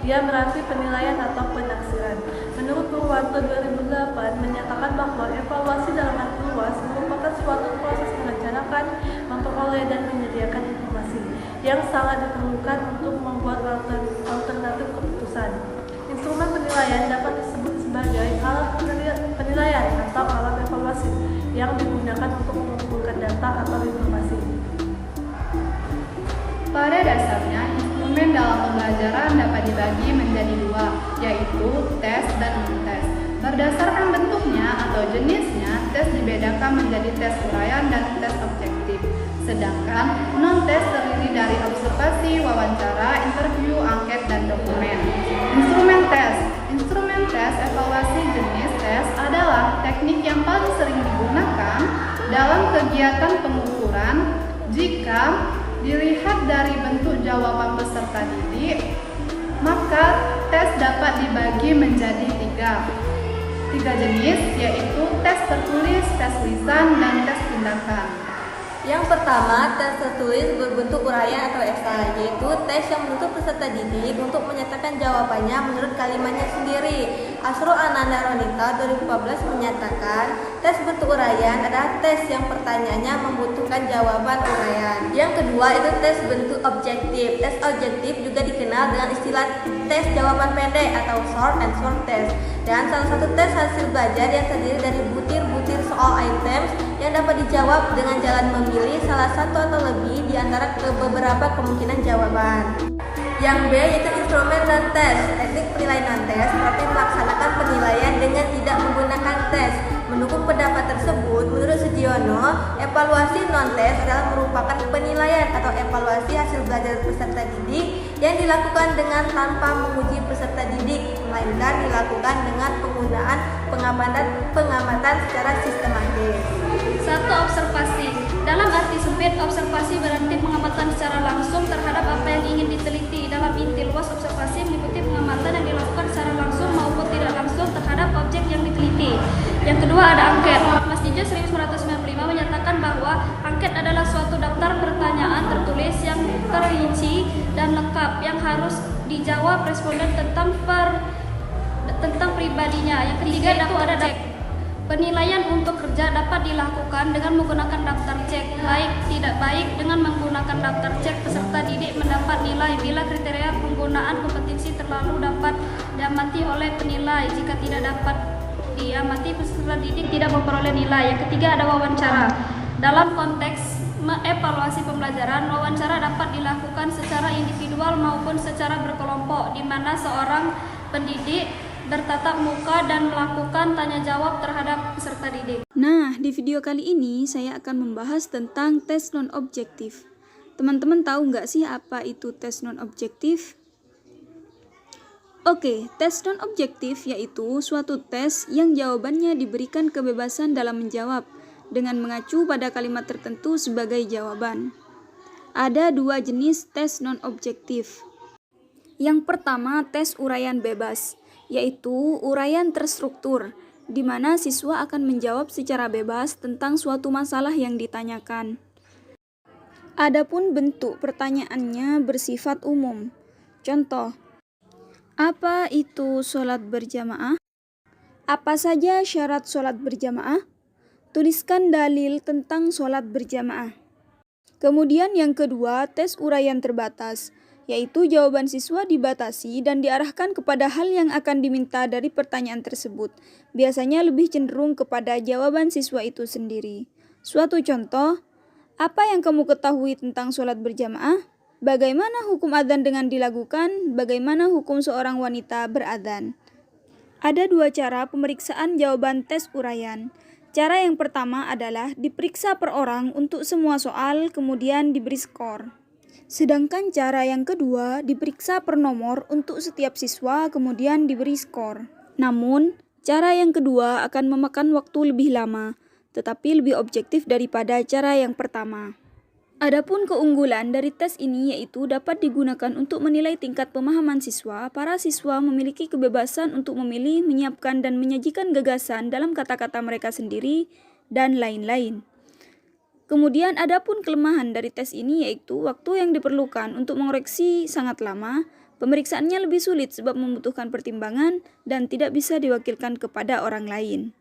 Ia berarti penilaian atau penaksiran. Menurut Purwanto 2008 menyatakan bahwa evaluasi dalam arti luas merupakan suatu proses merencanakan, memperoleh dan menyediakan informasi yang sangat diperlukan untuk membuat alternatif keputusan. Instrumen penilaian dapat disebut sebagai alat penilaian atau alat evaluasi yang digunakan untuk mengumpulkan data atau informasi. Pada dasarnya, instrumen dalam pembelajaran dapat dibagi menjadi dua, yaitu tes dan non-tes. Berdasarkan bentuknya atau jenisnya, tes dibedakan menjadi tes uraian dan tes objektif. Sedangkan non-tes terdiri dari observasi, wawancara, interview, angket, dan dokumen. Instrumen tes evaluasi jenis tes adalah teknik yang paling sering digunakan dalam kegiatan pengukuran. Jika dilihat dari bentuk jawaban peserta didik, maka tes dapat dibagi menjadi tiga jenis, yaitu tes tertulis, tes lisan, dan tes tindakan. Yang pertama, tes tertulis berbentuk uraian atau esai, yaitu tes yang menuntut peserta didik untuk menyatakan jawabannya menurut kalimatnya sendiri. Asro Ananda Ronita 2014 menyatakan, tes bentuk uraian adalah tes yang pertanyaannya membutuhkan jawaban uraian. Yang kedua itu tes bentuk objektif. Tes objektif juga dikenal dengan istilah tes jawaban pendek atau short and short test. Dan salah satu tes hasil belajar yang terdiri dari butir-butir soal items yang dapat dijawab dengan jalan memilih salah satu atau lebih di antara beberapa kemungkinan jawaban. Yang B yaitu instrumen non-tes. Teknik penilaian non-tes berarti melaksanakan penilaian dengan tidak menggunakan tes. Mendukung pendapat tersebut, menurut Sugiono, evaluasi non-tes adalah merupakan penilaian atau evaluasi hasil belajar peserta didik yang dilakukan dengan tanpa menguji peserta didik, melainkan dilakukan dengan penggunaan pengamatan secara sistematis. 1. Observasi. Dalam arti sempit, observasi berarti pengamatan secara langsung terhadap apa yang ingin diteliti. Dalam inti luas, observasi meliputi pengamatan yang dilakukan secara langsung maupun tidak langsung terhadap objek yang diteliti. Yang kedua ada angket. Mas Tijo 1995 menyatakan bahwa angket adalah suatu daftar pertanyaan tertulis yang terinci dan lengkap yang harus dijawab responden tentang pribadinya. Yang ketiga itu ada cek. Penilaian untuk kerja dapat dilakukan dengan menggunakan daftar cek. Tidak baik dengan menggunakan daftar cek peserta didik mendapat nilai bila kriteria penggunaan kompetensi terlalu dapat diamati oleh penilai. Jika tidak dapat diamati, peserta didik tidak memperoleh nilai. Yang ketiga ada wawancara. Dalam konteks evaluasi pembelajaran, wawancara dapat dilakukan secara individual maupun secara berkelompok, di mana seorang pendidik bertatap muka dan melakukan tanya jawab terhadap peserta didik. Nah, di video kali ini saya akan membahas tentang tes non-objektif. Teman-teman tahu nggak sih apa itu tes non-objektif? Oke, tes non-objektif yaitu suatu tes yang jawabannya diberikan kebebasan dalam menjawab dengan mengacu pada kalimat tertentu sebagai jawaban. Ada dua jenis tes non-objektif. Yang pertama, tes uraian bebas, yaitu uraian terstruktur, di mana siswa akan menjawab secara bebas tentang suatu masalah yang ditanyakan. Adapun bentuk pertanyaannya bersifat umum. Contoh, apa itu sholat berjamaah? Apa saja syarat sholat berjamaah? Tuliskan dalil tentang sholat berjamaah. Kemudian yang kedua, tes uraian terbatas, yaitu jawaban siswa dibatasi dan diarahkan kepada hal yang akan diminta dari pertanyaan tersebut. Biasanya lebih cenderung kepada jawaban siswa itu sendiri. Suatu contoh, apa yang kamu ketahui tentang sholat berjamaah? Bagaimana hukum adzan dengan dilakukan? Bagaimana hukum seorang wanita beradzan? Ada dua cara pemeriksaan jawaban tes uraian. Cara yang pertama adalah diperiksa per orang untuk semua soal, kemudian diberi skor. Sedangkan cara yang kedua diperiksa per nomor untuk setiap siswa, kemudian diberi skor. Namun, cara yang kedua akan memakan waktu lebih lama, tetapi lebih objektif daripada cara yang pertama. Adapun keunggulan dari tes ini yaitu dapat digunakan untuk menilai tingkat pemahaman siswa. Para siswa memiliki kebebasan untuk memilih, menyiapkan, dan menyajikan gagasan dalam kata-kata mereka sendiri, dan lain-lain. Kemudian adapun kelemahan dari tes ini yaitu waktu yang diperlukan untuk mengoreksi sangat lama, Pemeriksaannya lebih sulit sebab membutuhkan pertimbangan dan tidak bisa diwakilkan kepada orang lain.